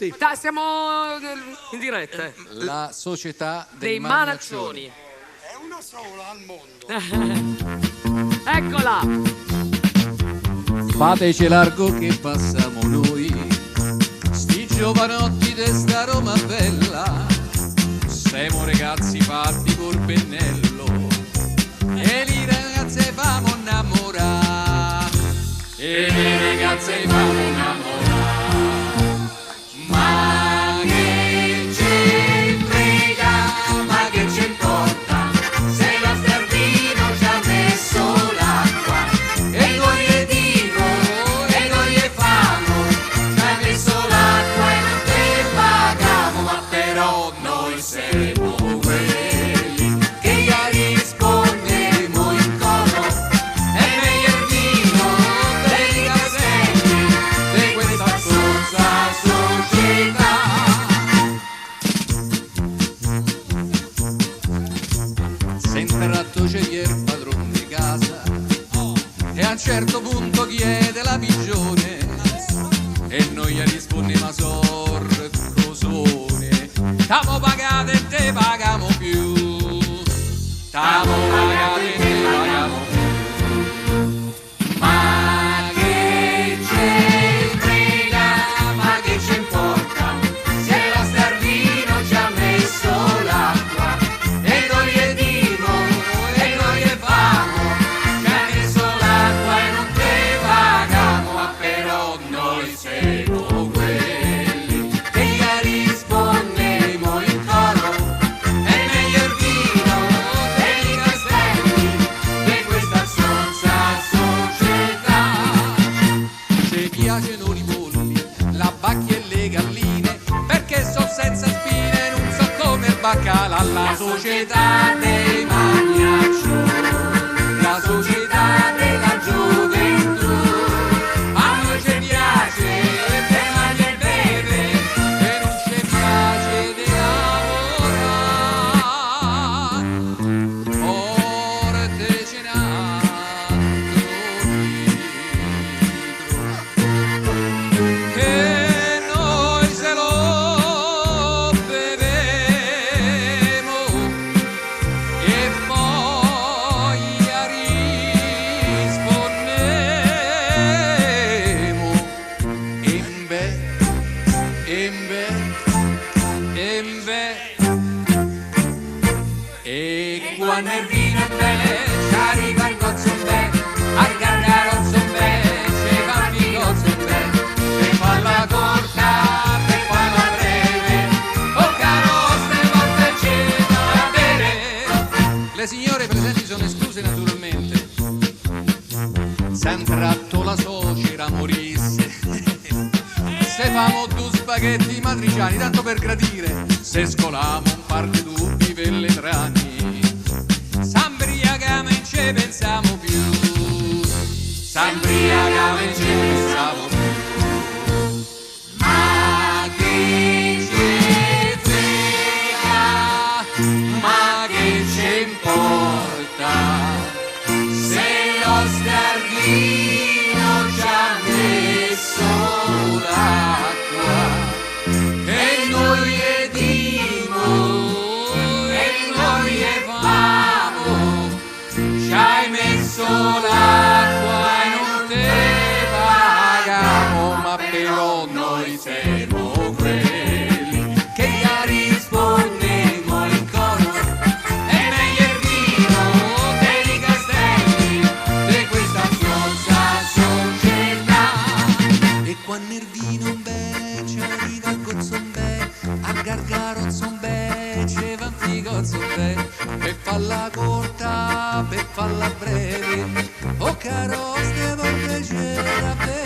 Sì. Siamo in diretta. La società Dei manaccioni. È una sola al mondo. Eccola. Fateci largo che passiamo noi, sti giovanotti de sta Roma bella. Siamo ragazzi fatti col pennello e li ragazze famo innamorare, e le ragazze famo innamorare. Ma che ci frega, ma che ci importa, se lo stervino ci ha messo l'acqua e noi le dico e noi le famo, ci ha messo l'acqua e non te pagamo, ma però noi siamo quelli che gli risponderemo in coro, è meglio il vino dei caselli di questa sozza società. Se intratto c'è il padrone di casa e a un certo punto chiede la pigione e noi gli rispondiamo a sorcosone, t'amo pagato e te pagamo più, t'amo pagato e te pagamo più. Ma che ci frega, ma che ci importa, se lo stervino ci ha messo l'acqua e noi gli dico e noi gli famo, ci ha messo l'acqua e non te pagamo, ma però noi siamo quelli che gli risponderemo in coro, è meglio il vino dei castelli di questa sonza società. Ci piacciono i polli, la bacchia e le galline, perché so senza spine, non so come il baccalà. La società dei magnaccioni, la società della gioventù, a noi ci piace e mangia e beve e non ci piace di lavorare, forte cenando dietro, e noi se lo bevremo e poi risponderemo e quando il vino è bello ci arriva il gozzo bello, al gargarozzo bello ci fa il gozzo bello, per farla corta, per farla breve, oh caro ste volte c'è da bere. Le signore presenti sono escluse naturalmente. Se un tratto la suocera morisse, se famo due spaghetti matriciani, tanto per gradire, se scolamo un par di dubbi velletrani, s'ambriagamo e ce pensiamo più, s'ambriagamo e ce pensiamo più. Ma che ci frega, ma che ci importa, se lo sterlino ci ha messo l'acqua e noi gli dimo e noi gli famo, ci hai messo l'acqua e non te pagamo, ma però noi siamo quelli che gli rispondiamo in coro, è meglio il vino dei castelli di questa sozza società. E quando il vino bè ci arriva al gozzo bè, al gargarozzo bè ci va un gozzo bè, per farla corta, per farla breve, oh caro ste volte c'è da bere.